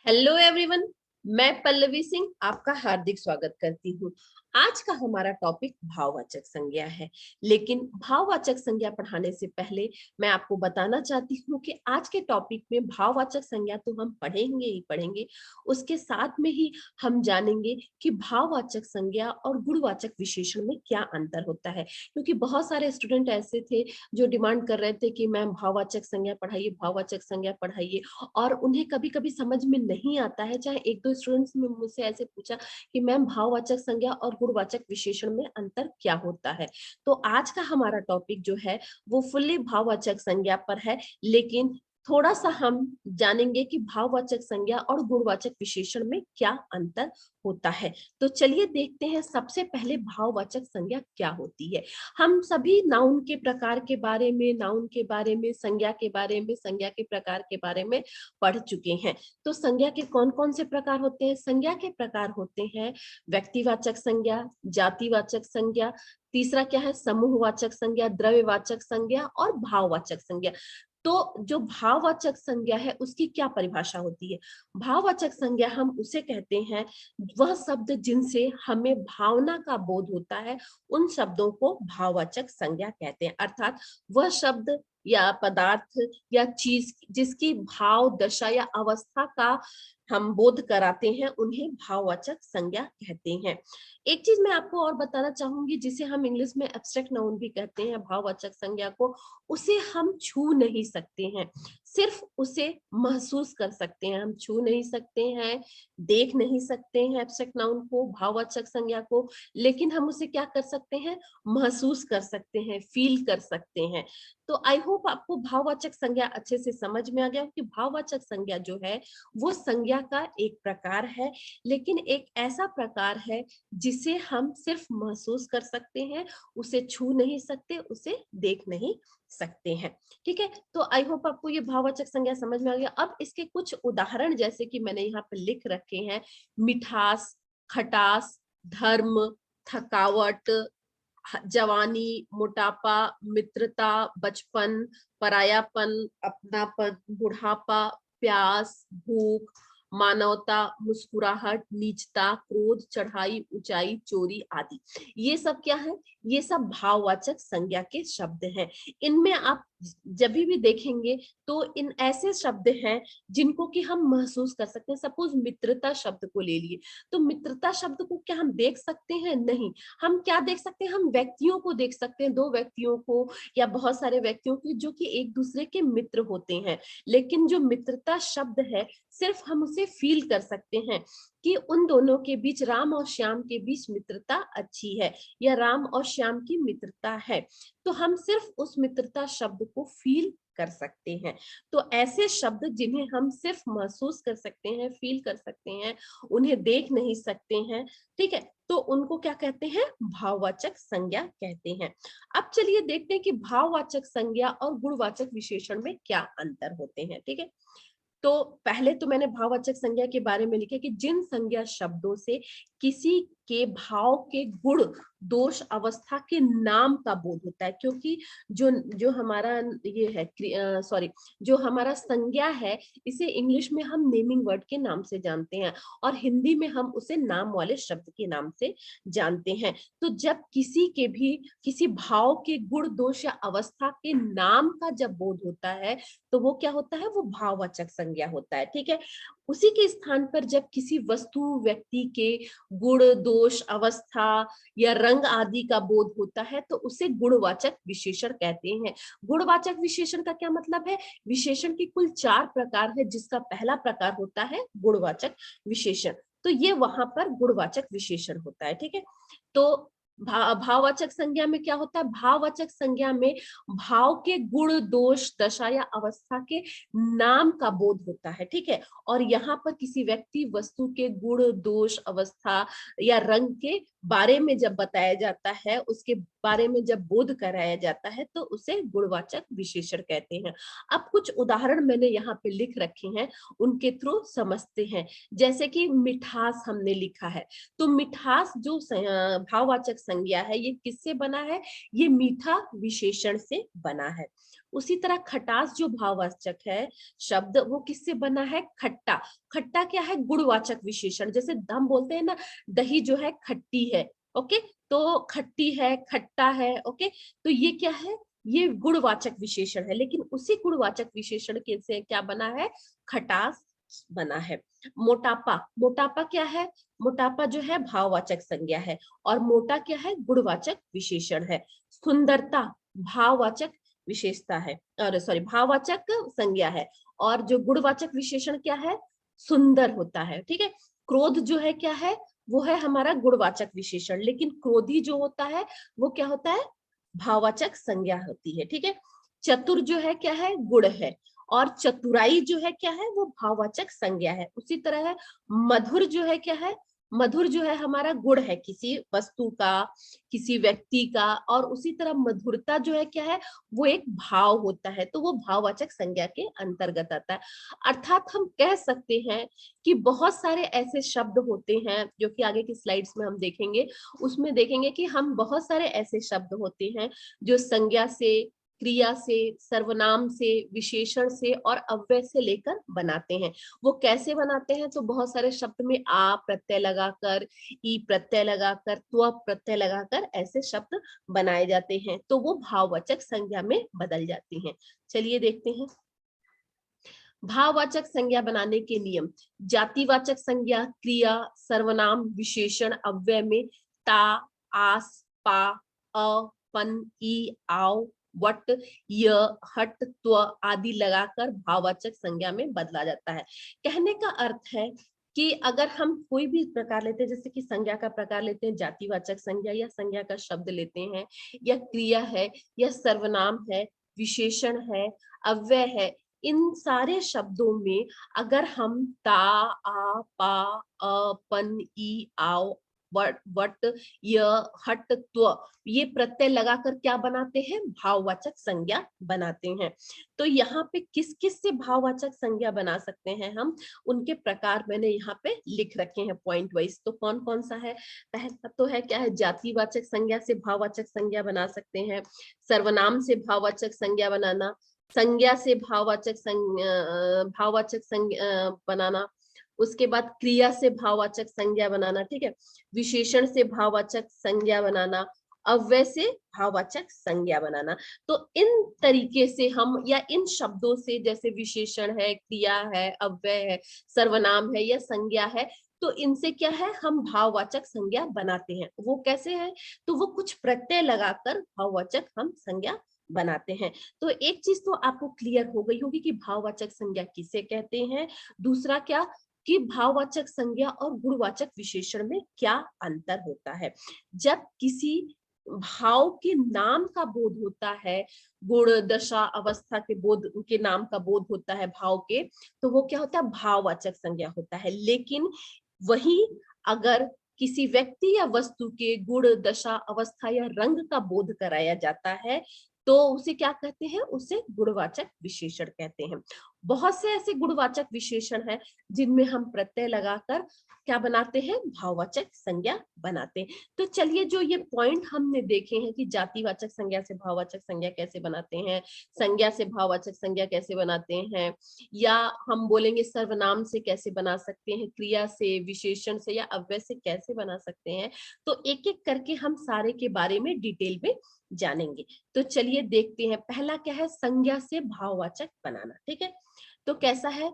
Hello everyone, मैं पल्लवी सिंह आपका हार्दिक स्वागत करती हूँ। आज का हमारा टॉपिक भाववाचक संज्ञा है। लेकिन भाववाचक संज्ञा पढ़ाने से पहले मैं आपको बताना चाहती हूँ कि आज के टॉपिक में भाववाचक संज्ञा तो हम पढ़ेंगे ही पढ़ेंगे, उसके साथ में ही हम जानेंगे कि भाववाचक संज्ञा और गुणवाचक विशेषण में क्या अंतर होता है। क्योंकि बहुत सारे स्टूडेंट ऐसे थे जो डिमांड कर रहे थे कि मैम भाववाचक संज्ञा पढ़ाइए, भाववाचक संज्ञा पढ़ाइए, और उन्हें कभी कभी समझ में नहीं आता है। चाहे एक दो स्टूडेंट्स ने मुझसे ऐसे पूछा कि मैम भाववाचक संज्ञा और गुणवाचक विशेषण में अंतर क्या होता है। तो आज का हमारा टॉपिक जो है वो फुल्ली भाववाचक संज्ञा पर है, लेकिन थोड़ा सा हम जानेंगे कि भाववाचक संज्ञा और गुणवाचक विशेषण में क्या अंतर होता है। तो चलिए देखते हैं सबसे पहले भाववाचक संज्ञा क्या होती है। हम सभी नाउन के प्रकार के बारे में, नाउन के बारे में, संज्ञा के बारे में, संज्ञा के प्रकार के बारे में पढ़ चुके हैं। तो संज्ञा के कौन कौन से प्रकार होते हैं? संज्ञा के प्रकार होते हैं व्यक्तिवाचक संज्ञा, जातिवाचक संज्ञा, तीसरा क्या है समूहवाचक संज्ञा, द्रव्यवाचक संज्ञा और भाववाचक संज्ञा। तो जो भाववाचक संज्ञा है उसकी क्या परिभाषा होती है? भाववाचक संज्ञा हम उसे कहते हैं वह शब्द जिनसे हमें भावना का बोध होता है, उन शब्दों को भाववाचक संज्ञा कहते हैं। अर्थात वह शब्द या पदार्थ या चीज जिसकी भाव दशा या अवस्था का हम बोध कराते हैं, उन्हें भाववाचक संज्ञा कहते हैं। एक चीज मैं आपको और बताना चाहूंगी, जिसे हम इंग्लिश में एब्स्ट्रैक्ट नाउन भी कहते हैं भाववाचक संज्ञा को। उसे हम छू नहीं सकते हैं, सिर्फ उसे महसूस कर सकते हैं। हम छू नहीं सकते हैं, देख नहीं सकते हैं एब्स्ट्रैक्ट नाउन को, भाववाचक संज्ञा को, लेकिन हम उसे क्या कर सकते हैं? महसूस कर सकते हैं, फील कर सकते हैं। तो आई होप आपको भाववाचक संज्ञा अच्छे से समझ में आ गया कि भाववाचक संज्ञा जो है वो संज्ञा का एक प्रकार है, लेकिन एक ऐसा प्रकार है जिसे हम सिर्फ महसूस कर सकते हैं, उसे छू नहीं सकते, उसे देख नहीं सकते हैं। ठीक है, तो आई होप आपको ये भाववाचक संज्ञा समझ में आ गया। अब इसके कुछ उदाहरण जैसे कि मैंने यहाँ पे लिख रखे हैं: मिठास, खटास, धर्म, थकावट, जवानी, मोटापा, मित्रता, बचपन, परायापन, अपनापन, बुढ़ापा, प्यास, भूख, मानवता, मुस्कुराहट, नीचता, क्रोध, चढ़ाई, ऊंचाई, चोरी आदि। ये सब क्या है? ये सब भाववाचक संज्ञा के शब्द हैं। इनमें आप जब भी देखेंगे तो इन ऐसे शब्द हैं जिनको कि हम महसूस कर सकते हैं। सपोज मित्रता शब्द को ले लिए, तो मित्रता शब्द को क्या हम देख सकते हैं? नहीं। हम क्या देख सकते हैं? हम व्यक्तियों को देख सकते हैं, दो व्यक्तियों को या बहुत सारे व्यक्तियों को जो कि एक दूसरे के मित्र होते हैं। लेकिन जो मित्रता शब्द है सिर्फ हम उसे फील कर सकते हैं कि उन दोनों के बीच, राम और श्याम के बीच मित्रता अच्छी है या राम और श्याम की मित्रता है। तो हम सिर्फ उस मित्रता शब्द को फील कर सकते हैं। तो ऐसे शब्द जिन्हें हम सिर्फ महसूस कर सकते हैं, फील कर सकते हैं, उन्हें देख नहीं सकते हैं, ठीक है, तो उनको क्या कहते हैं? भाववाचक संज्ञा कहते हैं। अब चलिए देखते हैं कि भाववाचक संज्ञा और गुणवाचक विशेषण में क्या अंतर होते हैं। ठीक है, तो पहले तो मैंने भाववाचक संज्ञा के बारे में लिखा कि जिन संज्ञा शब्दों से किसी के भाव के गुण, दोष, अवस्था के नाम का बोध होता है। क्योंकि जो जो हमारा ये है, सॉरी, जो हमारा संज्ञा है, इसे इंग्लिश में हम नेमिंग वर्ड के नाम से जानते हैं और हिंदी में हम उसे नाम वाले शब्द के नाम से जानते हैं। तो जब किसी के भी किसी भाव के गुण, दोष या अवस्था के नाम का जब बोध होता है तो वो क्या होता है? वो भाववाचक संज्ञा होता है। ठीक है, उसी के स्थान पर जब किसी वस्तु, व्यक्ति के गुण, दोष, अवस्था या रंग आदि का बोध होता है तो उसे गुणवाचक विशेषण कहते हैं। गुणवाचक विशेषण का क्या मतलब है? विशेषण के कुल 4 प्रकार है, जिसका पहला प्रकार होता है गुणवाचक विशेषण। तो ये वहां पर गुणवाचक विशेषण होता है। ठीक है, तो भाववाचक संज्ञा में क्या होता है? भाववाचक संज्ञा में भाव के गुण, दोष, दशा या अवस्था के नाम का बोध होता है। ठीक है, और यहाँ पर किसी व्यक्ति, वस्तु के गुण, दोष, अवस्था या रंग के बारे में जब बताया जाता है, उसके बारे में जब बोध कराया जाता है तो उसे गुणवाचक विशेषण कहते हैं। अब कुछ उदाहरण मैंने यहाँ पे लिख रखे हैं, उनके थ्रू समझते हैं। जैसे कि मिठास हमने लिखा है, तो मिठास जो भाववाचक संज्ञा है, ये किससे बना है? ये मीठा विशेषण से बना है। उसी तरह खटास जो भाववाचक है शब्द, वो किससे बना है? खट्टा। खट्टा क्या है? गुणवाचक विशेषण। जैसे हम बोलते हैं ना, दही जो है खट्टी है, ओके, तो खट्टी है, खट्टा है, ओके, तो ये क्या है? ये गुणवाचक विशेषण है, लेकिन उसी गुणवाचक विशेषण के से क्या बना है? खटास बना है। मोटापा, मोटापा क्या है? मोटापा जो है भाववाचक संज्ञा है, और मोटा क्या है? गुणवाचक विशेषण है। सुंदरता भाववाचक विशेषता है, और सॉरी भाववाचक संज्ञा है, और जो गुणवाचक विशेषण क्या है? सुंदर होता है, ठीक है। क्रोध जो है क्या है? वो है हमारा गुणवाचक विशेषण, लेकिन क्रोधी जो होता है वो क्या होता है? भाववाचक संज्ञा होती है, ठीक है। चतुर जो है क्या है? गुण है, और चतुराई जो है क्या है? वो भाववाचक संज्ञा है। उसी तरह है मधुर जो है क्या है? मधुर जो है हमारा गुण है किसी वस्तु का, किसी व्यक्ति का, और उसी तरह मधुरता जो है क्या है? वो एक भाव होता है, तो वो भाववाचक संज्ञा के अंतर्गत आता है। अर्थात हम कह सकते हैं कि बहुत सारे ऐसे शब्द होते हैं, जो कि आगे की स्लाइड्स में हम देखेंगे, उसमें देखेंगे कि हम बहुत सारे ऐसे शब्द होते हैं जो संज्ञा से, क्रिया से, सर्वनाम से, विशेषण से और अव्यय से लेकर बनाते हैं। वो कैसे बनाते हैं? तो बहुत सारे शब्द में आ प्रत्यय लगाकर, ई प्रत्यय लगाकर, त्व प्रत्यय लगाकर ऐसे शब्द बनाए जाते हैं, तो वो भाववाचक संज्ञा में बदल जाती हैं। चलिए देखते हैं भाववाचक संज्ञा बनाने के नियम। जातिवाचक संज्ञा, क्रिया, सर्वनाम, विशेषण, अव्यय में ता, आस, पा, अ, पन, ई, आओ, वट, य, हट, त्व आदि लगाकर भाववाचक संज्ञा में बदला जाता है। कहने का अर्थ है कि अगर हम कोई भी प्रकार लेते हैं, जैसे कि संज्ञा का प्रकार लेते हैं जातिवाचक संज्ञा, या संज्ञा का शब्द लेते हैं, या क्रिया है, या सर्वनाम है, विशेषण है, अव्यय है, इन सारे शब्दों में अगर हम ता, आ, पा, अ, पन, ई, आओ, वट, य, हट, त्व ये प्रत्यय लगाकर क्या बनाते हैं? भाववाचक संज्ञा बनाते हैं। तो यहाँ पे किस किस से भाववाचक संज्ञा बना सकते हैं हम, उनके प्रकार मैंने यहाँ पे लिख रखे हैं पॉइंट वाइज। तो कौन कौन सा है? पहला तो है क्या है? जातिवाचक संज्ञा से भाववाचक संज्ञा बना सकते हैं, सर्वनाम से भाववाचक संज्ञा बनाना, संज्ञा से भाववाचक संज्ञा बनाना, उसके बाद क्रिया से भाववाचक संज्ञा बनाना, ठीक है, विशेषण से भाववाचक संज्ञा बनाना, अव्यय से भाववाचक संज्ञा बनाना। तो इन तरीके से हम, या इन शब्दों से, जैसे विशेषण है, क्रिया है, अव्यय है, सर्वनाम है, या संज्ञा है, तो इनसे क्या है? हम भाववाचक संज्ञा बनाते हैं। वो कैसे है? तो वो कुछ प्रत्यय लगाकर भाववाचक हम संज्ञा बनाते हैं। तो एक चीज तो आपको क्लियर हो गई होगी कि भाववाचक संज्ञा किसे कहते हैं। दूसरा क्या, कि भाववाचक संज्ञा और गुणवाचक विशेषण में क्या अंतर होता है। जब किसी भाव के नाम का बोध होता है, गुण, दशा, अवस्था के बोध के नाम का बोध होता है भाव के, तो वो क्या होता है? भाववाचक संज्ञा होता है। लेकिन वही अगर किसी व्यक्ति या वस्तु के गुण, दशा, अवस्था या रंग का बोध कराया जाता है, तो उसे क्या कहते हैं? उसे गुणवाचक विशेषण कहते हैं। बहुत से ऐसे गुणवाचक विशेषण हैं जिनमें हम प्रत्यय लगाकर क्या बनाते हैं? भाववाचक संज्ञा बनाते हैं। तो चलिए, जो ये पॉइंट हमने देखे हैं कि जातिवाचक संज्ञा से भाववाचक संज्ञा कैसे बनाते हैं, संज्ञा से भाववाचक संज्ञा कैसे बनाते हैं, या हम बोलेंगे सर्वनाम से कैसे बना सकते हैं, क्रिया से, विशेषण से या अव्यय से कैसे बना सकते हैं, तो एक एक करके हम सारे के बारे में डिटेल में जानेंगे। तो चलिए देखते हैं। पहला क्या है? संज्ञा से भाववाचक बनाना, ठीक है। तो कैसा है?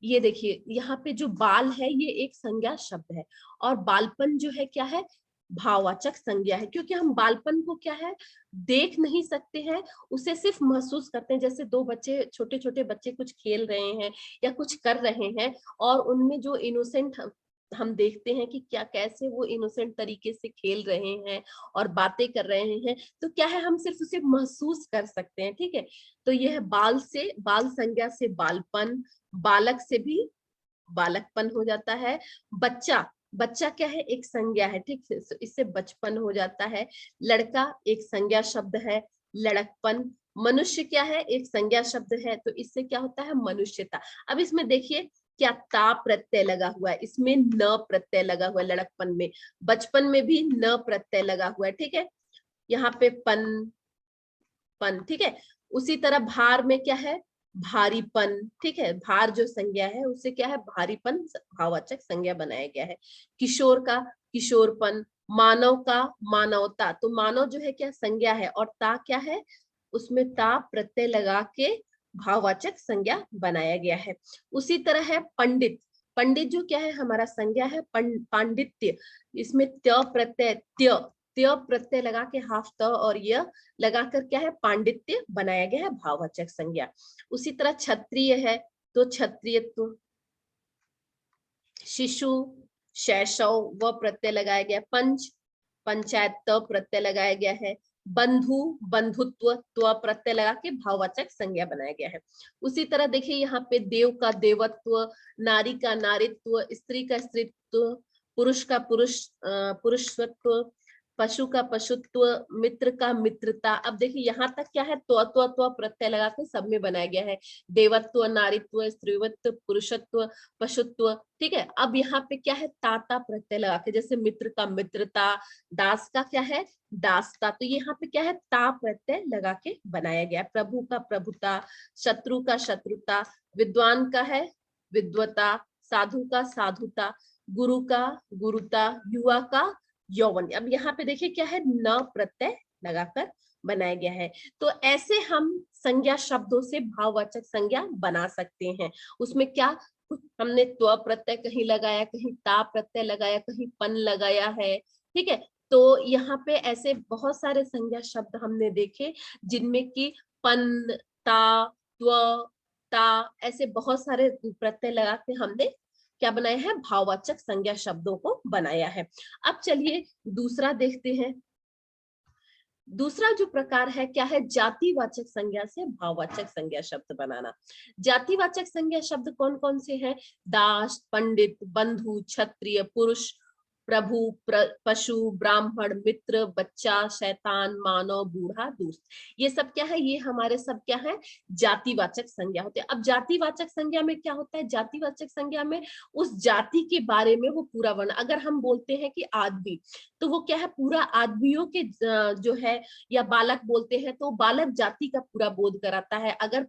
ये देखिए, यहाँ पे जो बाल है ये एक संज्ञा शब्द है, और बालपन जो है क्या है? भाववाचक संज्ञा है, क्योंकि हम बालपन को क्या है? देख नहीं सकते हैं, उसे सिर्फ महसूस करते हैं। जैसे दो बच्चे, छोटे छोटे बच्चे कुछ खेल रहे हैं या कुछ कर रहे हैं, और उनमें जो इनोसेंट हम देखते हैं कि क्या, कैसे वो इनोसेंट तरीके से खेल रहे हैं और बातें कर रहे हैं, तो क्या है? हम सिर्फ उसे महसूस कर सकते हैं, ठीक है। तो यह है बाल से, बाल संज्ञा से बालपन, बालक से भी बालकपन हो जाता है। बच्चा, बच्चा क्या है? एक संज्ञा है, ठीक है, इससे बचपन हो जाता है। लड़का एक संज्ञा शब्द है, लड़कपन। मनुष्य क्या है? एक संज्ञा शब्द है, तो इससे क्या होता है? मनुष्यता। अब इसमें देखिए, क्या ता प्रत्यय लगा हुआ है, इसमें न प्रत्यय लगा हुआ है लड़कपन में, बचपन में भी न प्रत्यय लगा हुआ है, ठीक है। यहाँ पे पन, पन, ठीक है। उसी तरह भार में क्या है, भारीपन, ठीक है, भार जो संज्ञा है उससे क्या है, भारीपन भाववाचक संज्ञा बनाया गया है। किशोर का किशोरपन, मानव का मानवता, तो मानव जो है क्या संज्ञा है और ता क्या है, उसमें ता प्रत्यय लगा के भाववाचक संज्ञा बनाया गया है। उसी तरह है पंडित, पंडित जो क्या है हमारा संज्ञा है पांडित्य, इसमें त्य प्रत्यय त्य प्रत्यय लगा के हाफ त और य लगाकर क्या है पांडित्य बनाया गया है भाववाचक संज्ञा। उसी तरह क्षत्रिय है तो क्षत्रियत्व, शिशु शैशव व प्रत्यय लगाया गया, पंच पंचायत त प्रत्यय लगाया गया है, बंधु बंधुत्व त्व प्रत्यय लगा के भाववाचक संज्ञा बनाया गया है। उसी तरह देखिए यहाँ पे देव का देवत्व, नारी का नारीत्व, स्त्री का स्त्रीत्व, पुरुष का पुरुषत्व, पशु का पशुत्व, मित्र का मित्रता। अब देखिए यहाँ तक क्या है त्व प्रत्यय लगा के सब में बनाया गया है, देवत्व नारीत्व स्त्रीवत्व पुरुषत्व पशुत्व, ठीक है। अब यहाँ पे क्या है ताता प्रत्यय लगा के, जैसे मित्र का मित्रता, दास का क्या है दासता, तो यहाँ पे क्या है ता प्रत्यय लगा के बनाया गया। प्रभु का प्रभुता, शत्रु का शत्रुता, विद्वान का है विद्वता, साधु का साधुता, गुरु का गुरुता, युवा का यौवन। अब यहाँ पे देखिए क्या है न प्रत्यय लगाकर बनाया गया है। तो ऐसे हम संज्ञा शब्दों से भाववाचक संज्ञा बना सकते हैं। उसमें क्या हमने त्व प्रत्यय कहीं लगाया, कहीं ता प्रत्यय लगाया, कहीं पन लगाया है, ठीक है। तो यहाँ पे ऐसे बहुत सारे संज्ञा शब्द हमने देखे जिनमें कि पन ता त्व ता ऐसे बहुत सारे प्रत्यय लगा के हमने क्या बनाया है भाववाचक संज्ञा शब्दों को बनाया है। अब चलिए दूसरा देखते हैं। दूसरा जो प्रकार है क्या है, जातिवाचक संज्ञा से भाववाचक संज्ञा शब्द बनाना। जातिवाचक संज्ञा शब्द कौन कौन से हैं, दास पंडित बंधु क्षत्रिय पुरुष प्रभु पशु ब्राह्मण मित्र बच्चा शैतान मानव बूढ़ा दोस्त, ये सब क्या है, ये हमारे सब क्या है जातिवाचक संज्ञा होते हैं। अब जातिवाचक संज्ञा में क्या होता है, जातिवाचक संज्ञा में उस जाति के बारे में वो पूरा वर्ण, अगर हम बोलते हैं कि आदमी तो वो क्या है पूरा आदमियों के जो है, या बालक बोलते हैं तो बालक जाति का पूरा बोध कराता है। अगर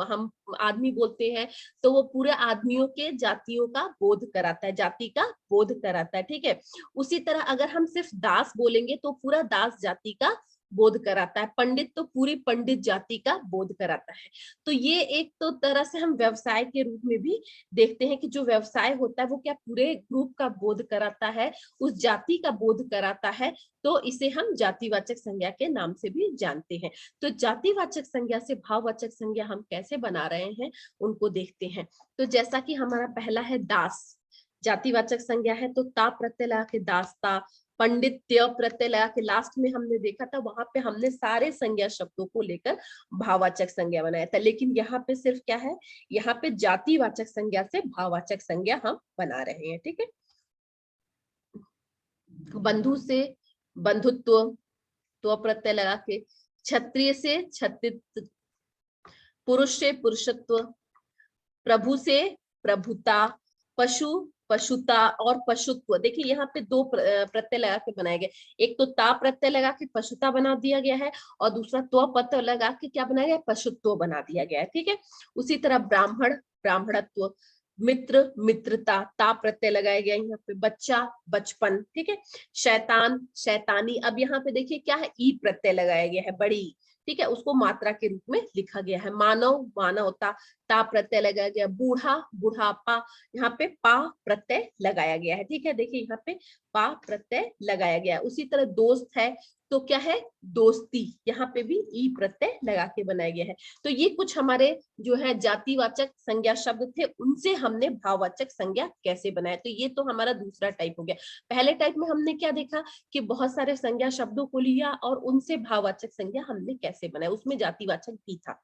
हम आदमी बोलते हैं तो वो पूरे आदमियों के जातियों का बोध कराता है, जाति का बोध कराता है, ठीक है। उसी तरह अगर हम सिर्फ दास बोलेंगे तो पूरा दास जाति का बोध कराता है, पंडित तो पूरी पंडित जाति का बोध कराता है। तो ये एक तो तरह से हम व्यवसाय के रूप में भी देखते हैं कि जो व्यवसाय होता है वो क्या पूरे ग्रुप का बोध कराता है, उस जाति का बोध कराता है, तो इसे हम जातिवाचक संज्ञा के नाम से भी जानते हैं। तो जातिवाचक संज्ञा से भाववाचक संज्ञा हम कैसे बना रहे हैं उनको देखते हैं। तो जैसा कि हमारा पहला है दास, जातिवाचक संज्ञा है तो ता प्रत्यय लगा के दासता, पंडित्य प्रत्यय लगा के लास्ट में हमने देखा था वहां पे हमने सारे संज्ञा शब्दों को लेकर भाववाचक संज्ञा बनाया था। लेकिन यहाँ पे सिर्फ क्या है, यहाँ पे जातिवाचक संज्ञा से भाववाचक संज्ञा हम बना रहे हैं, ठीक है। बंधु से बंधुत्व तो प्रत्यय लगा के, क्षत्रिय से क्षत्रित्व, पुरुष से पुरुषत्व, प्रभु से प्रभुता, पशु पशुता और पशुत्व। देखिए यहाँ पे दो प्रत्यय लगा के बनाया गया, एक तो ता प्रत्यय लगा के पशुता बना दिया गया है और दूसरा त्व प्रत्यय लगा के क्या बनाया गया पशुत्व बना दिया गया है, ठीक है। उसी तरह ब्राह्मण ब्राह्मणत्व, मित्र मित्रता ता प्रत्यय लगाया गया यहाँ पे, बच्चा बचपन, ठीक है। शैतान शैतानी, अब यहाँ पे देखिए क्या है ई प्रत्यय लगाया गया है बड़ी, ठीक है, उसको मात्रा के रूप में लिखा गया है। मानव मानवता ता प्रत्यय लगाया गया, बूढ़ा बुढ़ापा, यहाँ पे पा प्रत्यय लगाया गया है, ठीक है। देखिए यहाँ पे पा प्रत्यय लगाया गया है। उसी तरह दोस्त है तो क्या है दोस्ती, यहाँ पे भी ई प्रत्यय लगा के बनाया गया है। तो ये कुछ हमारे जो है जातिवाचक संज्ञा शब्द थे, उनसे हमने भाववाचक संज्ञा कैसे बनाया। तो ये तो हमारा दूसरा टाइप हो गया। पहले टाइप में हमने क्या देखा कि बहुत सारे संज्ञा शब्दों को लिया और उनसे भाववाचक संज्ञा हमने कैसे बनाया, उसमें जातिवाचक भी था।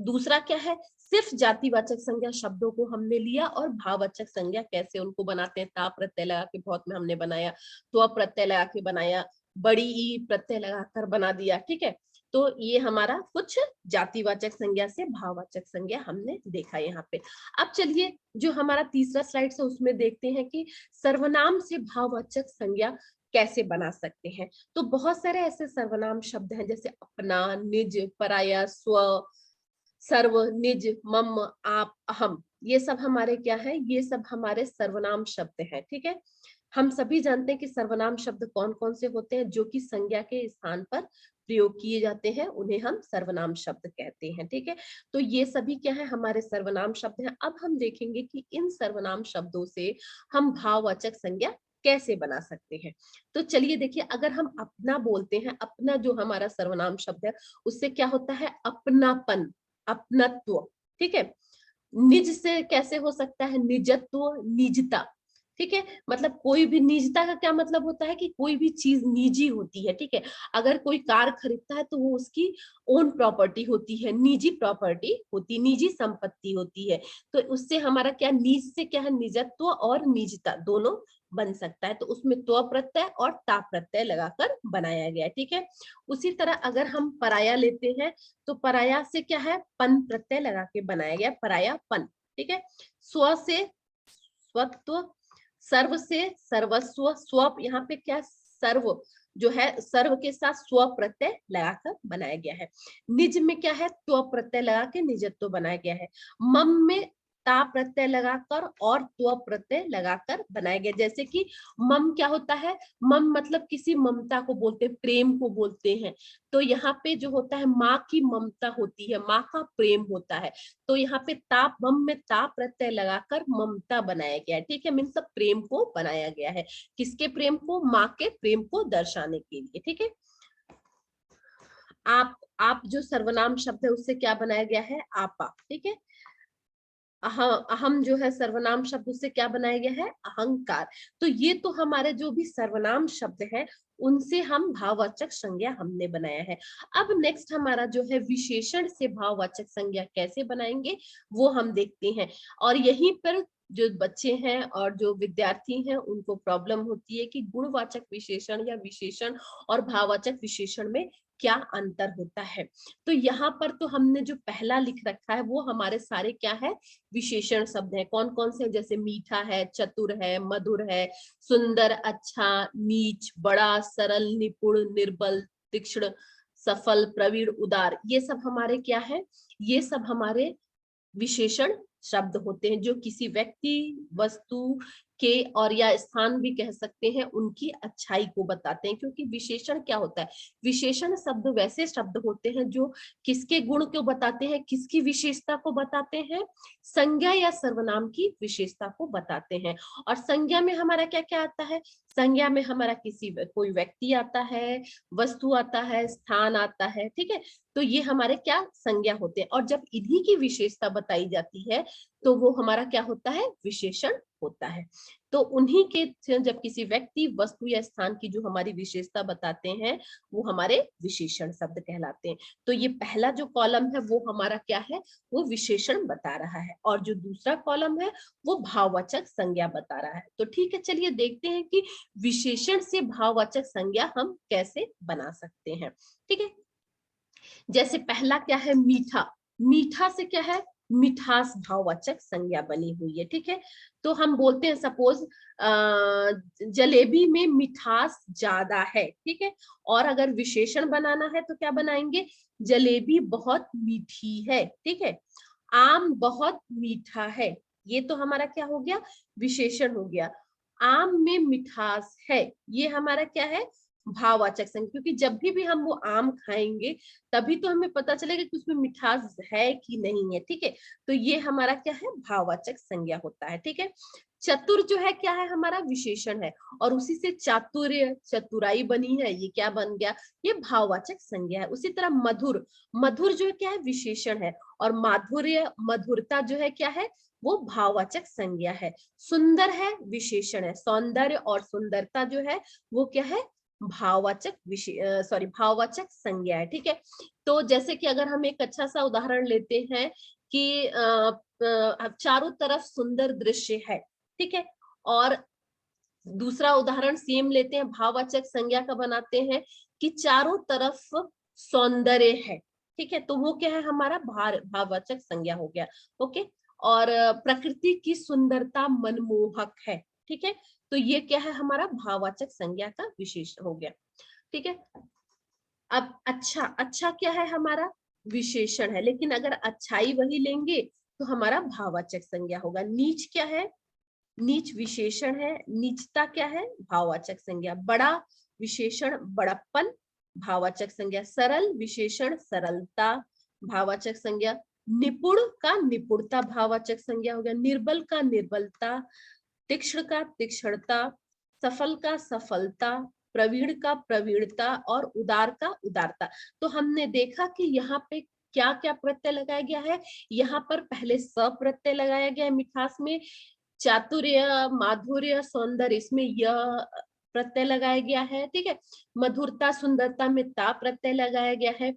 दूसरा क्या है, सिर्फ जातिवाचक संज्ञा शब्दों को हमने लिया और भाववाचक संज्ञा कैसे उनको बनाते हैं, ता प्रत्यय लगा के बहुत में हमने बनाया, त्व प्रत्यय लगा के बनाया, बड़ी ई प्रत्यय लगाकर बना दिया, ठीक है। तो ये हमारा कुछ जातिवाचक संज्ञा से भाववाचक संज्ञा हमने देखा यहाँ पे। अब चलिए जो हमारा तीसरा स्लाइड है उसमें देखते हैं कि सर्वनाम से भाववाचक संज्ञा कैसे बना सकते हैं। तो बहुत सारे ऐसे सर्वनाम शब्द हैं जैसे अपना, निज, पराया, स्व, सर्व, निज, मम, आप, अहम। ये सब हमारे क्या है, ये सब हमारे सर्वनाम शब्द हैं। ठीक है, हम सभी जानते हैं कि सर्वनाम शब्द कौन कौन से होते हैं जो कि संज्ञा के स्थान पर प्रयोग किए जाते हैं, उन्हें हम सर्वनाम शब्द कहते हैं। ठीक है, तो ये सभी क्या है, हमारे सर्वनाम शब्द हैं। अब हम देखेंगे कि इन सर्वनाम शब्दों से हम भाववाचक संज्ञा कैसे बना सकते हैं। तो चलिए देखिए, अगर हम अपना बोलते हैं, अपना जो हमारा सर्वनाम शब्द है उससे क्या होता है, अपनापन, अपनत्व। ठीक है, निज से कैसे हो सकता है, निजत्व, निजता। ठीक है, मतलब कोई भी, निजता का क्या मतलब होता है कि कोई भी चीज निजी होती है। ठीक है, अगर कोई कार खरीदता है तो वो उसकी ओन प्रॉपर्टी होती है, निजी प्रॉपर्टी होती, निजी संपत्ति होती है। तो उससे हमारा क्या, निज से क्या है, निजत्व और निजता दोनों बन सकता है। तो उसमें त्व प्रत्यय और ता प्रत्यय लगाकर बनाया गया है। ठीक है, उसी तरह अगर हम पराया लेते हैं तो पराया से क्या है, पन प्रत्यय लगा के बनाया गया, पराया पन। ठीक है, स्व से स्वत्व, सर्व से सर्वस्व, स्व यहाँ पे क्या, सर्व जो है, सर्व के साथ स्व प्रत्यय लगाकर बनाया गया है। निज में क्या है, त्व प्रत्यय लगा के निजत्व बनाया गया है। मम में ता प्रत्यय लगाकर और त्व प्रत्यय लगाकर बनाया गया। जैसे कि मम क्या होता है, मम मतलब किसी ममता को बोलते हैं, प्रेम को बोलते हैं। तो यहाँ पे जो होता है, माँ की ममता होती है, माँ का प्रेम होता है। तो यहाँ पे ताप, मम में ताप प्रत्यय लगाकर ममता बनाया गया है। ठीक है, मीन्स प्रेम को बनाया गया है। किसके प्रेम को, माँ के प्रेम को दर्शाने के लिए। ठीक है, आप जो सर्वनाम शब्द है उससे क्या बनाया गया है, आपा। ठीक है, अहम जो है सर्वनाम शब्द, उससे क्या बनाया गया है, अहंकार। तो ये तो हमारे जो भी सर्वनाम शब्द है उनसे हम भाववाचक संज्ञा हमने बनाया है। अब नेक्स्ट हमारा जो है, विशेषण से भाववाचक संज्ञा कैसे बनाएंगे वो हम देखते हैं। और यहीं पर जो बच्चे हैं और जो विद्यार्थी हैं उनको प्रॉब्लम होती है कि गुणवाचक विशेषण या विशेषण और भाववाचक विशेषण में क्या अंतर होता है। तो यहाँ पर तो हमने जो पहला लिख रखा है वो हमारे सारे क्या है, विशेषण शब्द हैं। कौन कौन से, जैसे मीठा है, चतुर है, मधुर है, सुंदर, अच्छा, नीच, बड़ा, सरल, निपुण, निर्बल, तीक्ष्ण, सफल, प्रवीण, उदार। ये सब हमारे क्या है, ये सब हमारे विशेषण शब्द होते हैं जो किसी व्यक्ति, वस्तु के और या स्थान भी कह सकते हैं, उनकी अच्छाई को बताते हैं। क्योंकि विशेषण क्या होता है, विशेषण शब्द वैसे शब्द होते हैं जो किसके गुण को बताते हैं, किसकी विशेषता को बताते हैं, संज्ञा या सर्वनाम की विशेषता को बताते हैं। और संज्ञा में हमारा क्या क्या आता है, संज्ञा में हमारा कोई व्यक्ति आता है, वस्तु आता है, स्थान आता है। ठीक है, तो ये हमारे क्या संज्ञा होते हैं। और जब इन्हीं की विशेषता बताई जाती है तो वो हमारा क्या होता है, विशेषण होता है। तो उन्हीं के, जब किसी व्यक्ति, वस्तु या स्थान की जो हमारी विशेषता बताते हैं वो हमारे विशेषण शब्द कहलाते हैं। तो ये पहला जो कॉलम है वो हमारा क्या है, वो विशेषण बता रहा है, और जो दूसरा कॉलम है वो भाववाचक संज्ञा बता रहा है। तो ठीक है, चलिए देखते हैं कि विशेषण से भाववाचक संज्ञा हम कैसे बना सकते हैं। ठीक है, जैसे पहला क्या है, मीठा। मीठा से क्या है, मिठास भाववाचक संज्ञा बनी हुई है। ठीक है, तो हम बोलते हैं सपोज जलेबी में मिठास ज्यादा है। ठीक है, और अगर विशेषण बनाना है तो क्या बनाएंगे, जलेबी बहुत मीठी है। ठीक है, आम बहुत मीठा है। ये तो हमारा क्या हो गया, विशेषण हो गया। आम में मिठास है, ये हमारा क्या है, भाववाचक संज्ञा। क्योंकि जब भी हम वो आम खाएंगे तभी तो हमें पता चलेगा कि उसमें मिठास है कि नहीं है। ठीक है, तो ये हमारा क्या है, भाववाचक संज्ञा होता है। ठीक है, चतुर जो है क्या है, हमारा विशेषण है, और उसी से चातुर्य, चतुराई बनी है, ये क्या बन गया, ये भाववाचक संज्ञा है। उसी तरह मधुर, मधुर जो है क्या है, विशेषण है, और माधुर्य, मधुरता जो है क्या है, वो भाववाचक संज्ञा है। सुंदर है, विशेषण है, सौंदर्य और सुंदरता जो है वो क्या है, भाववाचक भाववाचक संज्ञा है। ठीक है, तो जैसे कि अगर हम एक अच्छा सा उदाहरण लेते हैं कि चारों तरफ सुंदर दृश्य है। ठीक है, और दूसरा उदाहरण सेम लेते हैं, भाववाचक संज्ञा का बनाते हैं कि चारों तरफ सौंदर्य है। ठीक है, तो वो क्या है, हमारा भाववाचक संज्ञा हो गया। ओके, और प्रकृति की सुंदरता मनमोहक है। ठीक है, तो ये क्या है, हमारा भाववाचक संज्ञा का विशेषण हो गया। ठीक है, अब अच्छा, अच्छा क्या है, हमारा विशेषण है, लेकिन अगर अच्छाई वही लेंगे तो हमारा भाववाचक संज्ञा होगा। नीच क्या है, नीच विशेषण है, नीचता क्या है, भाववाचक संज्ञा। बड़ा विशेषण बड़प्पन, भाववाचक संज्ञा। सरल विशेषण सरलता, भाववाचक संज्ञा। निपुण का निपुणता भाववाचक संज्ञा हो गया। निर्बल का निर्बलता, तीक्ष्ण का तीक्ष्णता, सफल का सफलता, प्रवीण का प्रवीणता और उदार का उदारता। तो हमने देखा कि यहाँ पे क्या क्या प्रत्यय लगाया गया है। यहाँ पर पहले स प्रत्यय लगाया गया है मिठास में, चातुर्य माधुर्य सौंदर्य इसमें यह प्रत्यय लगाया गया है। ठीक है, मधुरता सुंदरता में ता प्रत्यय लगाया गया है,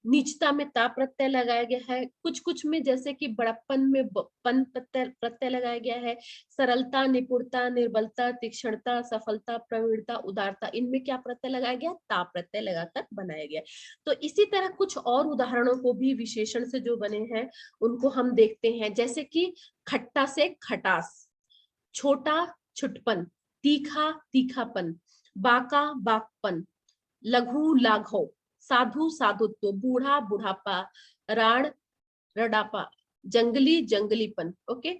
नीचता में ता प्रत्यय लगाया गया है, कुछ कुछ में जैसे कि बड़प्पन में पन प्रत्यय प्रत्यय लगाया गया है, सरलता निपुणता निर्बलता तीक्ष्णता सफलता प्रवीणता उदारता, इनमें क्या प्रत्यय लगाया गया, ता प्रत्यय लगाकर बनाया गया। तो इसी तरह कुछ और उदाहरणों को भी विशेषण से जो बने हैं उनको हम देखते हैं, जैसे कि खट्टा से खटास, छोटा छुटपन, तीखा तीखापन, बाका बाकपन, लघु लाघव, साधु साधुत्व, बूढ़ा बुढ़ापा, राण रडापा, जंगली जंगलीपन। ओके,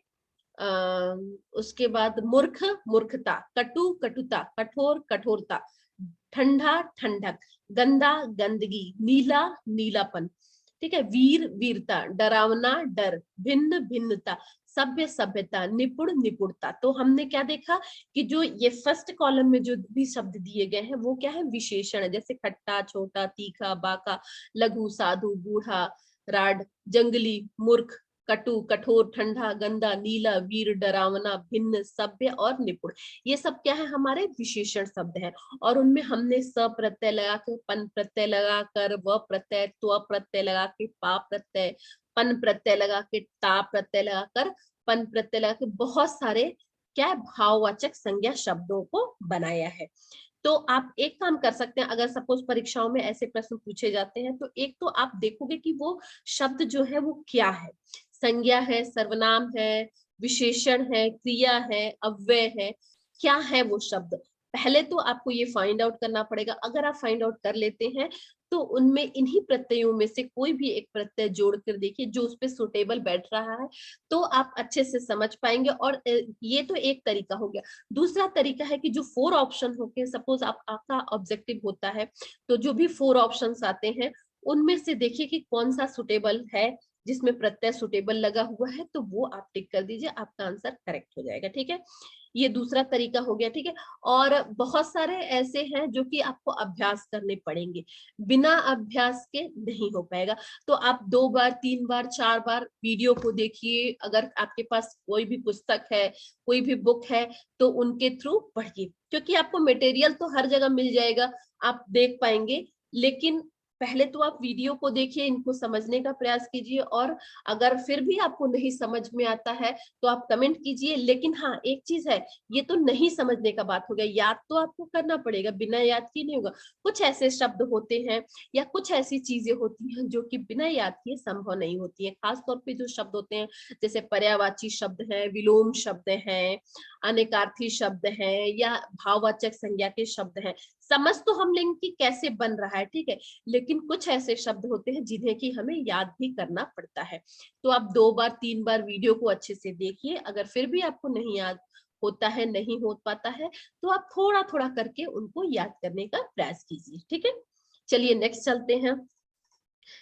उसके बाद मूर्ख मूर्खता, कटु कटुता, कठोर कठोरता, ठंडा ठंडक, गंदा गंदगी, नीला नीलापन। ठीक है, वीर वीरता, डरावना डर, भिन्न भिन्नता, सभ्य सभ्यता, निपुण निपुणता। तो हमने क्या देखा कि जो ये फर्स्ट कॉलम में जो भी शब्द दिए गए हैं वो क्या है, विशेषण है, जैसे खट्टा छोटा तीखा बाका, लघु साधु बूढ़ा राड, जंगली मूर्ख, कटु कठोर, ठंडा गंदा, नीला वीर, डरावना, भिन्न, सभ्य और निपुण। ये सब क्या है, हमारे विशेषण शब्द हैं। और उनमें हमने स प्रत्यय लगा के, पन प्रत्यय लगा कर, व प्रत्यय, त्व प्रत्यय लगा के, पा प्रत्यय, पन प्रत्यय लगा के, ता प्रत्यय लगाकर, पन प्रत्यय लगा के बहुत सारे क्या भाववाचक संज्ञा शब्दों को बनाया है। तो आप एक काम कर सकते हैं, अगर सपोज परीक्षाओं में ऐसे प्रश्न पूछे जाते हैं तो एक तो आप देखोगे कि वो शब्द जो है वो क्या है, संज्ञा है, सर्वनाम है, विशेषण है, क्रिया है, अव्यय है, क्या है वो शब्द। पहले तो आपको ये फाइंड आउट करना पड़ेगा। अगर आप फाइंड आउट कर लेते हैं तो उनमें इन्हीं प्रत्ययों में से कोई भी एक प्रत्यय जोड़ कर देखिए जो उस पर सुटेबल बैठ रहा है, तो आप अच्छे से समझ पाएंगे। और ये तो एक तरीका हो गया। दूसरा तरीका है कि जो 4 ऑप्शन होते, सपोज आपका ऑब्जेक्टिव होता है तो जो भी 4 ऑप्शंस आते हैं उनमें से देखिए कि कौन सा सुटेबल है, जिसमें प्रत्यय सुटेबल लगा हुआ है तो वो आप टिक कर दीजिए, आपका आंसर करेक्ट हो जाएगा। ठीक है, ये दूसरा तरीका हो गया। ठीक है, और बहुत सारे ऐसे हैं जो कि आपको अभ्यास करने पड़ेंगे, बिना अभ्यास के नहीं हो पाएगा। तो आप 2 बार 3 बार 4 बार वीडियो को देखिए, अगर आपके पास कोई भी पुस्तक है, कोई भी बुक है तो उनके थ्रू पढ़िए, क्योंकि आपको मटेरियल तो हर जगह मिल जाएगा, आप देख पाएंगे। लेकिन पहले तो आप वीडियो को देखिए, इनको समझने का प्रयास कीजिए, और अगर फिर भी आपको नहीं समझ में आता है तो आप कमेंट कीजिए। लेकिन हाँ, एक चीज है, ये तो नहीं समझने का बात हो गया, याद तो आपको करना पड़ेगा, बिना याद किए नहीं होगा। कुछ ऐसे शब्द होते हैं या कुछ ऐसी चीजें होती हैं जो कि बिना याद किए संभव नहीं होती है। खास तौर पे जो शब्द होते हैं, जैसे पर्यायवाची शब्द हैं, विलोम शब्द हैं, अनेकार्थी शब्द हैं, या भाववाचक संज्ञा के शब्द हैं, समझ तो हम लेंगे कि कैसे बन रहा है, ठीक है, लेकिन कुछ ऐसे शब्द होते हैं जिन्हें कि हमें याद भी करना पड़ता है। तो आप 2 बार 3 बार वीडियो को अच्छे से देखिए, अगर फिर भी आपको नहीं याद होता है, नहीं हो पाता है, तो आप थोड़ा थोड़ा करके उनको याद करने का प्रयास कीजिए। ठीक है, चलिए नेक्स्ट चलते हैं।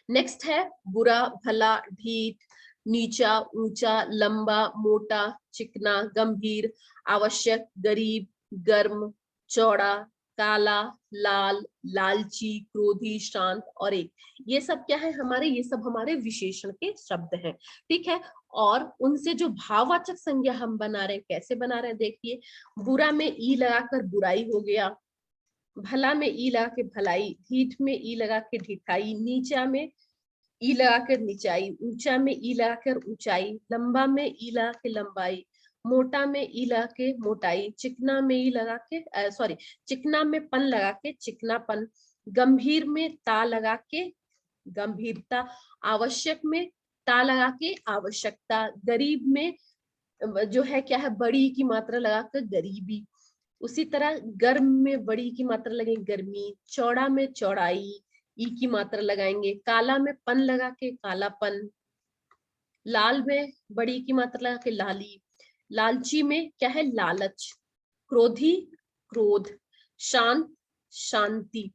नेक्स्ट है बुरा भला ढीठ, नीचा ऊंचा, लंबा मोटा, चिकना गंभीर, आवश्यक गरीब, गर्म चौड़ा, काला लाल, लालची, क्रोधी, शांत और एक। ये सब क्या है हमारे, ये सब हमारे विशेषण के शब्द हैं। ठीक है, और उनसे जो भाववाचक संज्ञा हम बना रहे हैं, कैसे बना रहे हैं देखिए। बुरा में ई लगाकर बुराई हो गया, भला में ई लगा के भलाई, ढीठ में ई लगा के ढिठाई, नीचा में ई लगाकर निचाई, ऊंचा में ई लगाकर ऊंचाई, लंबा में ई लगा के लंबाई, मोटा में ई लगा के मोटाई, चिकना में ई लगा के सॉरी चिकना में पन लगा के चिकनापन, गंभीर में ता लगा के गंभीरता, आवश्यक में ता लगा के आवश्यकता, गरीब में जो है क्या है, बड़ी की मात्रा लगाकर गरीबी। उसी तरह गर्म में बड़ी की मात्रा लगेगी गर्मी, चौड़ा में चौड़ाई, ई की मात्रा लगाएंगे, काला में पन लगा के कालापन, लाल में बड़ी की मात्रा लगा के लाली, लालची में क्या है लालच, क्रोधी क्रोध, शांत शांति।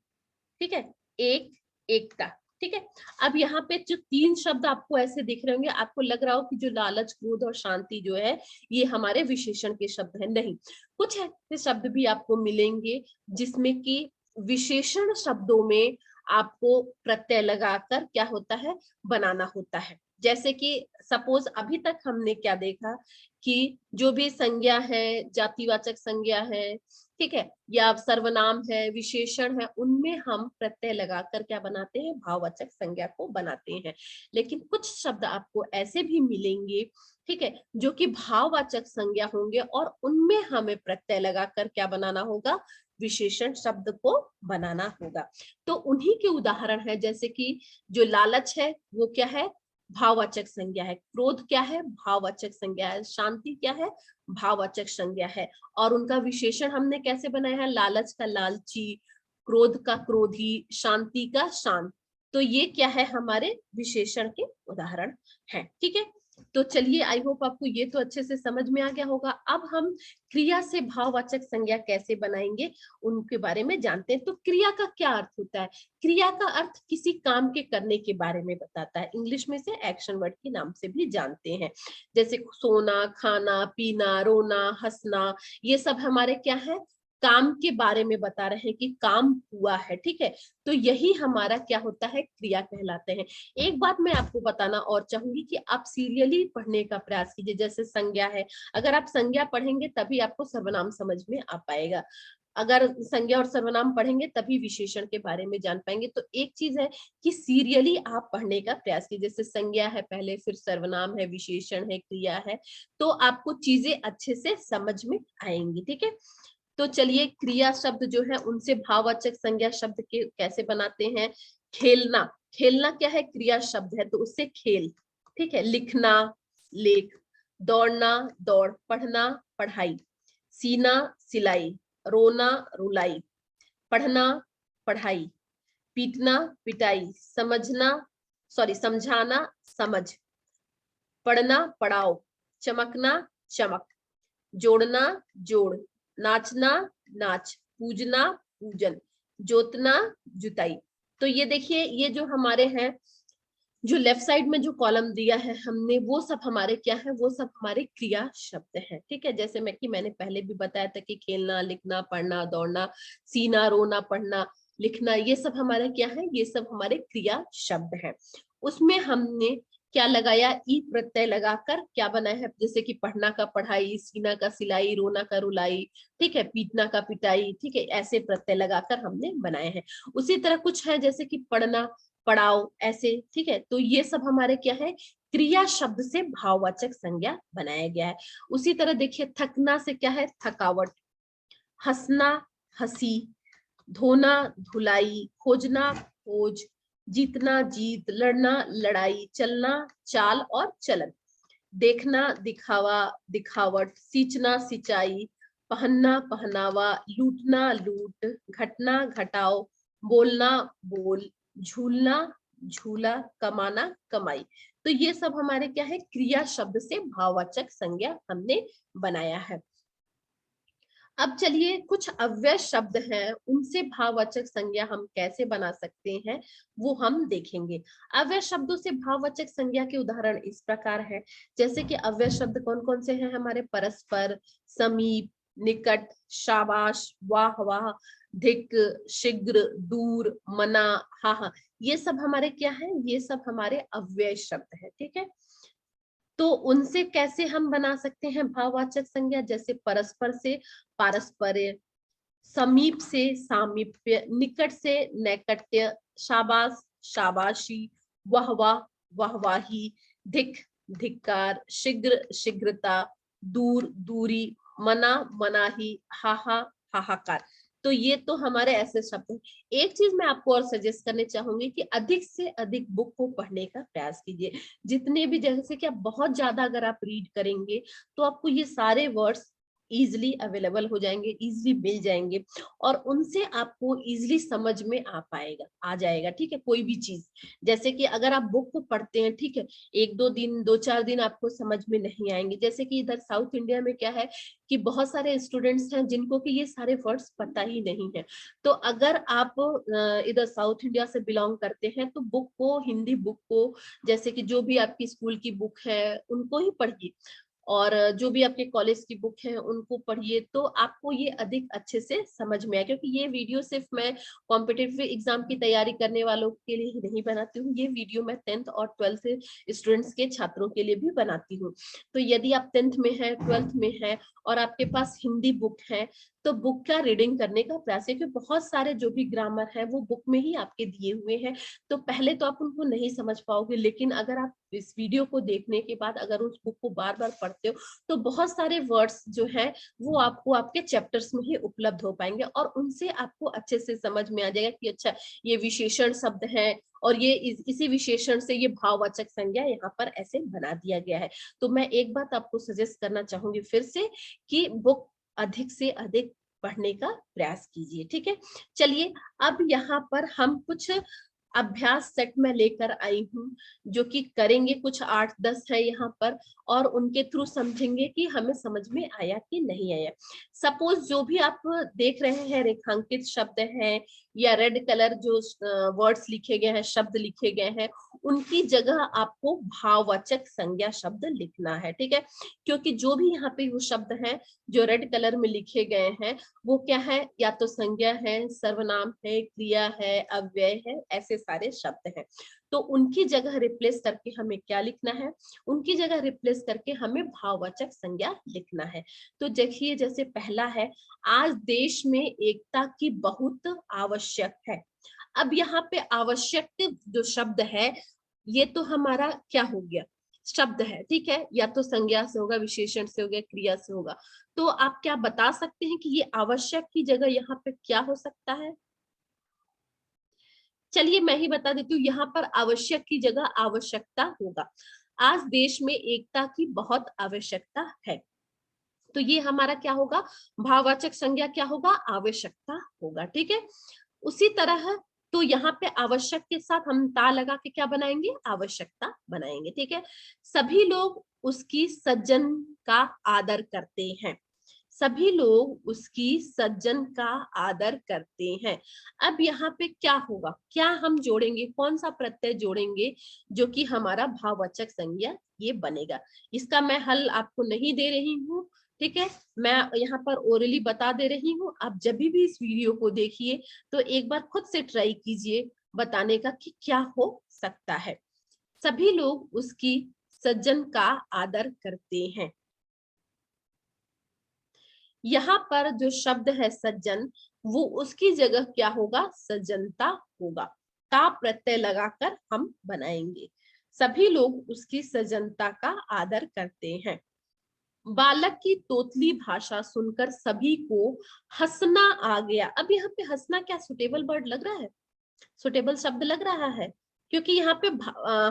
ठीक है, एक एकता। ठीक है, अब यहाँ पे जो 3 शब्द आपको ऐसे दिख रहे होंगे, आपको लग रहा हो कि जो लालच क्रोध और शांति जो है ये हमारे विशेषण के शब्द है, नहीं, कुछ ऐसे शब्द भी आपको मिलेंगे जिसमें कि विशेषण शब्दों में आपको प्रत्यय लगाकर क्या होता है बनाना होता है। जैसे कि सपोज अभी तक हमने क्या देखा कि जो भी संज्ञा है, जातिवाचक संज्ञा है, ठीक है, या सर्वनाम है, विशेषण है, उनमें हम प्रत्यय लगाकर क्या बनाते हैं भाववाचक संज्ञा को बनाते हैं। लेकिन कुछ शब्द आपको ऐसे भी मिलेंगे, ठीक है, जो कि भाववाचक संज्ञा होंगे और उनमें हमें प्रत्यय लगाकर क्या बनाना होगा विशेषण शब्द को बनाना होगा। तो उन्हीं के उदाहरण है, जैसे कि जो लालच है वो क्या है भाववाचक संज्ञा है, क्रोध क्या है भाववाचक संज्ञा है, शांति क्या है भाववाचक संज्ञा है, और उनका विशेषण हमने कैसे बनाया है लालच का लालची, क्रोध का क्रोधी, शांति का शांत। तो ये क्या है हमारे विशेषण के उदाहरण हैं। ठीक है, तो चलिए आई होप आपको ये तो अच्छे से समझ में आ गया होगा। अब हम क्रिया से भाववाचक संज्ञा कैसे बनाएंगे उनके बारे में जानते हैं। तो क्रिया का क्या अर्थ होता है? क्रिया का अर्थ किसी काम के करने के बारे में बताता है, इंग्लिश में से एक्शन वर्ड के नाम से भी जानते हैं। जैसे सोना, खाना, पीना, रोना, हंसना, ये सब हमारे क्या है काम के बारे में बता रहे हैं कि काम हुआ है। ठीक है, तो यही हमारा क्या होता है क्रिया कहलाते हैं। एक बात मैं आपको बताना और चाहूंगी कि आप सीरियली पढ़ने का प्रयास कीजिए। जैसे संज्ञा है, अगर आप संज्ञा पढ़ेंगे तभी आपको सर्वनाम समझ में आ पाएगा, अगर संज्ञा और सर्वनाम पढ़ेंगे तभी विशेषण के बारे में जान पाएंगे। तो एक चीज है कि सीरियली आप पढ़ने का प्रयास कीजिए। जैसे संज्ञा है पहले, फिर सर्वनाम है, विशेषण है, क्रिया है, तो आपको चीजें अच्छे से समझ में आएंगी। ठीक है, तो चलिए क्रिया शब्द जो है उनसे भाववाचक संज्ञा शब्द के कैसे बनाते हैं। खेलना, खेलना क्या है क्रिया शब्द है, तो उससे खेल। ठीक है, लिखना लेख, दौड़ना दौड़, पढ़ना पढ़ाई, सीना सिलाई, रोना रुलाई, पढ़ना पढ़ाई, पीटना पिटाई, समझाना समझ, पढ़ना पढ़ाओ, चमकना चमक, जोड़ना जोड़, नाचना नाच, पूजना पूजन, जोतना जुताई। तो ये देखिए ये जो हमारे हैं, जो लेफ्ट साइड में जो कॉलम दिया है हमने, वो सब हमारे क्या है, वो सब हमारे क्रिया शब्द हैं। ठीक है, जैसे मैंने पहले भी बताया था कि खेलना, लिखना, पढ़ना, दौड़ना, सीना, रोना, पढ़ना, लिखना, ये सब हमारे क्या है, ये सब हमारे क्रिया शब्द हैं। उसमें हमने क्या लगाया, ई प्रत्यय लगाकर क्या बनाया है, जैसे कि पढ़ना का पढ़ाई, सीना का सिलाई, रोना का रुलाई, ठीक है, पीटना का पिटाई, ठीक है, ऐसे प्रत्यय लगाकर हमने बनाए हैं। उसी तरह कुछ है जैसे कि पढ़ना पढ़ाओ ऐसे। ठीक है, तो ये सब हमारे क्या है क्रिया शब्द से भाववाचक संज्ञा बनाया गया है। उसी तरह देखिए थकना से क्या है थकावट, हंसना हंसी, धोना धुलाई, खोजना खोज, जीतना जीत, लड़ना लड़ाई, चलना चाल और चलन, देखना दिखावा दिखावट, सींचना सिंचाई, पहनना पहनावा, लूटना लूट, घटना घटाओ, बोलना बोल, झूलना झूला, कमाना कमाई। तो ये सब हमारे क्या है क्रिया शब्द से भाववाचक संज्ञा हमने बनाया है। अब चलिए कुछ अव्यय शब्द हैं, उनसे भाववाचक संज्ञा हम कैसे बना सकते हैं वो हम देखेंगे। अव्यय शब्दों से भाववाचक संज्ञा के उदाहरण इस प्रकार है, जैसे कि अव्यय शब्द कौन कौन से हैं हमारे, परस्पर, समीप, निकट, शाबाश, वाह वाह, धिक, शीघ्र, दूर, मना, हा, ये सब हमारे क्या है, ये सब हमारे अव्यय शब्द है। ठीक है, तो उनसे कैसे हम बना सकते हैं भाववाचक संज्ञा, जैसे परस्पर से पारस्पर्य, समीप से सामीप्य, निकट से नैकट्य, शाबाश शाबाशी, वाहवाह वाहवाही, धिक धिक्कार, शीघ्र शीघ्रता, दूर दूरी, मना मनाही, हाहा हाहाकार। तो ये तो हमारे ऐसे शब्द हैं। एक चीज मैं आपको और सजेस्ट करने चाहूंगी कि अधिक से अधिक बुक को पढ़ने का प्रयास कीजिए। जितने भी, जैसे कि आप बहुत ज्यादा अगर आप रीड करेंगे तो आपको ये सारे वर्ड्स इजिली अवेलेबल हो जाएंगे, इजिली मिल जाएंगे, और उनसे आपको इजिली समझ में आ जाएगा। ठीक है, कोई भी चीज, जैसे कि अगर आप बुक को पढ़ते हैं, ठीक है, एक दो दिन, दो चार दिन आपको समझ में नहीं आएंगे। जैसे कि इधर साउथ इंडिया में क्या है कि बहुत सारे स्टूडेंट्स हैं जिनको कि ये सारे वर्ड्स पता ही नहीं है। तो अगर आप इधर साउथ इंडिया से बिलोंग करते हैं तो बुक को, हिंदी बुक को, जैसे कि जो भी आपकी स्कूल की बुक है उनको ही पढ़िए, और जो भी आपके कॉलेज की बुक है उनको पढ़िए, तो आपको ये अधिक अच्छे से समझ में आए। क्योंकि ये वीडियो सिर्फ मैं कॉम्पिटिटिव एग्जाम की तैयारी करने वालों के लिए ही नहीं बनाती हूँ, ये वीडियो मैं 10th और 12th स्टूडेंट्स के छात्रों के लिए भी बनाती हूँ। तो यदि आप 10th में है, 12th में है और आपके पास हिंदी बुक है, तो बुक का रीडिंग करने का प्रयास है, क्योंकि बहुत सारे जो भी ग्रामर है वो बुक में ही आपके दिए हुए हैं। तो पहले तो आप उनको नहीं समझ पाओगे, लेकिन अगर आप इस वीडियो को देखने के बाद अगर उस बुक को बार बार पढ़ते हो तो बहुत सारे वर्ड्स जो है वो आपको आपके चैप्टर्स में ही उपलब्ध हो पाएंगे, और उनसे आपको अच्छे से समझ में आ जाएगा कि अच्छा ये विशेषण शब्द है, और ये इसी विशेषण से ये भाववाचक संज्ञा यहाँ पर ऐसे बना दिया गया है। तो मैं एक बात आपको सजेस्ट करना चाहूंगी फिर से कि बुक अधिक से अधिक पढ़ने का प्रयास कीजिए। ठीक है, चलिए अब यहाँ पर हम कुछ अभ्यास सेट में लेकर आई हूँ, जो कि करेंगे, कुछ 8-10 है यहाँ पर, और उनके थ्रू समझेंगे कि हमें समझ में आया कि नहीं आया। सपोज जो भी आप देख रहे हैं रेखांकित शब्द हैं या रेड कलर जो वर्ड्स लिखे गए हैं, शब्द लिखे गए हैं, उनकी जगह आपको भाववाचक संज्ञा शब्द लिखना है। ठीक है, क्योंकि जो भी यहाँ पे वो शब्द हैं जो रेड कलर में लिखे गए हैं वो क्या है, या तो संज्ञा है, सर्वनाम है, क्रिया है, अव्यय है, ऐसे सारे शब्द हैं। तो उनकी जगह रिप्लेस करके हमें क्या लिखना है, उनकी जगह रिप्लेस करके हमें भाववाचक संज्ञा लिखना है। तो देखिए, जैसे पहला है, आज देश में एकता की बहुत आवश्यक है। अब यहाँ पे आवश्यक जो शब्द है ये तो हमारा क्या हो गया, शब्द है। ठीक है, या तो संज्ञा से होगा, विशेषण से होगा, क्रिया से होगा। तो आप क्या बता सकते हैं कि ये आवश्यक की जगह यहाँ पे क्या हो सकता है? चलिए मैं ही बता देती हूँ, यहाँ पर आवश्यक की जगह आवश्यकता होगा। आज देश में एकता की बहुत आवश्यकता है, तो ये हमारा क्या होगा, भाववाचक संज्ञा क्या होगा, आवश्यकता होगा। ठीक है, उसी तरह तो यहाँ पे आवश्यक के साथ हम ता लगा के क्या बनाएंगे, आवश्यकता बनाएंगे। ठीक है, सभी लोग उसकी सज्जन का आदर करते हैं। सभी लोग उसकी सज्जन का आदर करते हैं। अब यहाँ पे क्या होगा, क्या हम जोड़ेंगे, कौन सा प्रत्यय जोड़ेंगे जो कि हमारा भाववाचक संज्ञा ये बनेगा। इसका मैं हल आपको नहीं दे रही हूँ, ठीक है, मैं यहाँ पर ओरली बता दे रही हूँ। आप जब भी इस वीडियो को देखिए तो एक बार खुद से ट्राई कीजिए बताने का कि क्या हो सकता है। सभी लोग उसकी सज्जन का आदर करते हैं। यहाँ पर जो शब्द है सज्जन, वो उसकी जगह क्या होगा, सज्जनता होगा। ता प्रत्यय लगाकर हम बनाएंगे। सभी लोग उसकी सज्जनता का आदर करते हैं। बालक की तोतली भाषा सुनकर सभी को हंसना आ गया। अब यहाँ पे हंसना क्या सुटेबल वर्ड लग रहा है, सुटेबल शब्द लग रहा है, क्योंकि यहाँ पे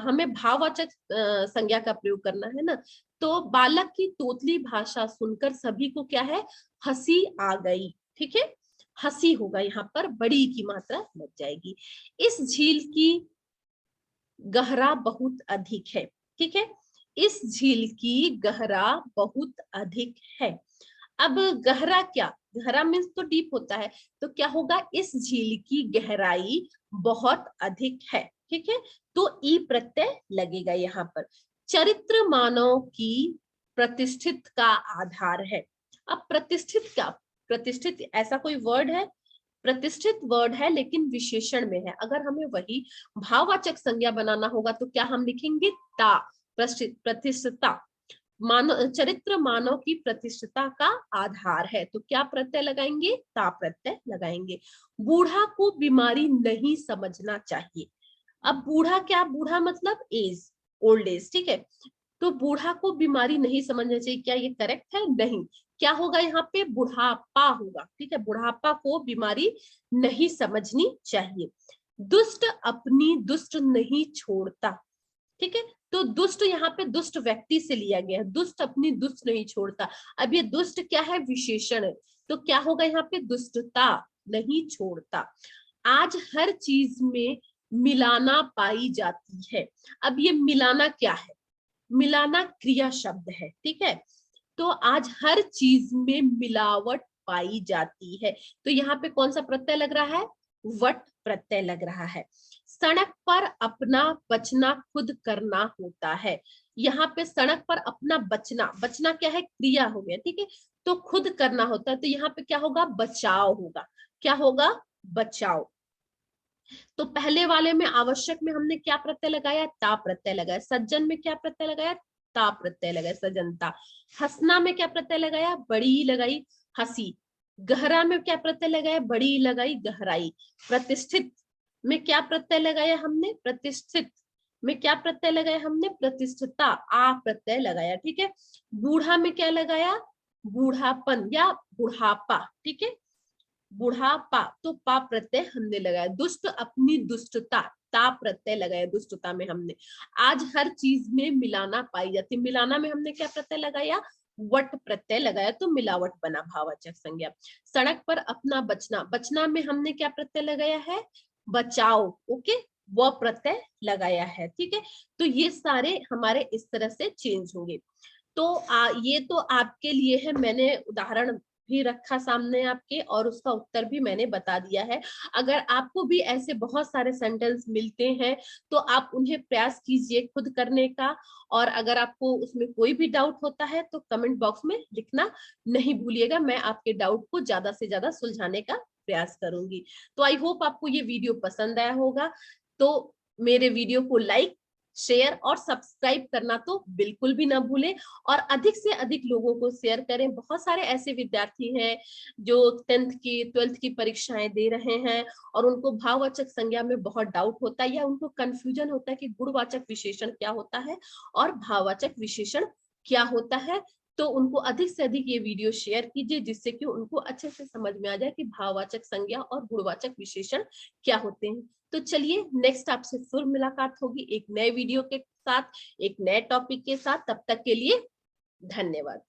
हमें भाववाचक संज्ञा का प्रयोग करना है ना। तो बालक की तोतली भाषा सुनकर सभी को क्या है, हंसी आ गई। ठीक है, हंसी होगा, यहाँ पर बड़ी की मात्रा लग जाएगी। इस झील की गहरा बहुत अधिक है। ठीक है, इस झील की गहरा बहुत अधिक है। अब गहरा क्या, गहरा मीन्स तो डीप होता है, तो क्या होगा, इस झील की गहराई बहुत अधिक है। ठीक है, तो ई प्रत्यय लगेगा यहाँ पर। चरित्र मानव की प्रतिष्ठित का आधार है। अब प्रतिष्ठित क्या, प्रतिष्ठित ऐसा कोई वर्ड है, प्रतिष्ठित वर्ड है लेकिन विशेषण में है। अगर हमें वही भाववाचक संज्ञा बनाना होगा तो क्या हम लिखेंगे, ता, प्रतिष्ठिता। मानव, चरित्र मानव की प्रतिष्ठता का आधार है, तो क्या प्रत्यय लगाएंगे, ता प्रत्यय लगाएंगे। बूढ़ा को बीमारी नहीं समझना चाहिए। अब बूढ़ा क्या, बूढ़ा मतलब एज, ओल्ड एज। ठीक है, तो बूढ़ा को बीमारी नहीं समझना चाहिए, क्या ये करेक्ट है? नहीं। क्या होगा यहाँ पे? बुढ़ापा होगा, ठीक है। बुढ़ापा को बीमारी नहीं समझनी चाहिए। दुष्ट अपनी दुष्ट नहीं छोड़ता, ठीक है। तो दुष्ट यहाँ पे दुष्ट व्यक्ति से लिया गया है, दुष्ट अपनी दुष्ट नहीं छोड़ता। अब ये दुष्ट क्या है? विशेषण है। तो क्या होगा यहाँ पे? दुष्टता नहीं छोड़ता। आज हर चीज में मिलाना पाई जाती है। अब ये मिलाना क्या है? मिलाना क्रिया शब्द है, ठीक है। तो आज हर चीज में मिलावट पाई जाती है। तो यहाँ पे कौन सा प्रत्यय लग रहा है? वट प्रत्यय लग रहा है। सड़क पर अपना बचना खुद करना होता है। यहाँ पे सड़क पर अपना बचना, बचना क्या है? क्रिया हो गया, ठीक है। तो खुद करना होता है, तो यहाँ पे क्या होगा? बचाव होगा। क्या होगा? बचाव। तो पहले वाले में आवश्यक में हमने क्या प्रत्यय लगाया? ता प्रत्यय लगाया। सज्जन में क्या प्रत्यय लगाया? ता प्रत्यय लगाया, सजनता। हंसना में क्या प्रत्यय लगाया? बड़ी लगाई, हंसी। गहरा में क्या प्रत्यय लगाया? बड़ी लगाई, गहराई। प्रतिष्ठित में क्या प्रत्यय लगाया हमने? प्रतिष्ठित में क्या प्रत्यय लगाया हमने? प्रतिष्ठिता, आ प्रत्यय लगाया, ठीक है। बूढ़ा में क्या लगाया? बूढ़ापन या बुढ़ापा, ठीक है। बुढ़ापा, तो पा प्रत्यय हमने लगाया। दुष्ट अपनी दुष्टता, ता प्रत्यय लगाया दुष्टता में हमने। आज हर चीज में मिलाना पाई जाती, मिलाना में हमने क्या प्रत्यय लगाया? वट प्रत्यय लगाया, तो मिलावट बना भाववाचक संज्ञा। सड़क पर अपना बचना, बचना में हमने क्या प्रत्यय लगाया है? बचाओ, ओके, वो प्रत्यय लगाया है, ठीक है। तो ये सारे हमारे इस तरह से चेंज होंगे। तो ये तो आपके लिए है, मैंने उदाहरण भी रखा सामने आपके और उसका उत्तर भी मैंने बता दिया है। अगर आपको भी ऐसे बहुत सारे सेंटेंस मिलते हैं तो आप उन्हें प्रयास कीजिए खुद करने का। और अगर आपको उसमें कोई भी डाउट होता है तो कमेंट बॉक्स में लिखना नहीं भूलिएगा, मैं आपके डाउट को ज्यादा से ज्यादा सुलझाने का प्रयास करूंगी। तो आई होप आपको ये वीडियो पसंद आया होगा। तो मेरे वीडियो को लाइक, शेयर और सब्सक्राइब करना तो बिल्कुल भी ना भूलें। और अधिक से अधिक लोगों को शेयर करें। बहुत सारे ऐसे विद्यार्थी हैं जो 10th की 12th की परीक्षाएं दे रहे हैं और उनको भाववाचक संज्ञा में बहुत डाउट होता है या उनको कंफ्यूजन होता है कि गुणवाचक विशेषण क्या होता है और भाववाचक विशेषण क्या होता है। तो उनको अधिक से अधिक ये वीडियो शेयर कीजिए जिससे कि उनको अच्छे से समझ में आ जाए कि भाववाचक संज्ञा और गुणवाचक विशेषण क्या होते हैं। तो चलिए नेक्स्ट आपसे फिर मुलाकात होगी एक नए वीडियो के साथ, एक नए टॉपिक के साथ। तब तक के लिए धन्यवाद।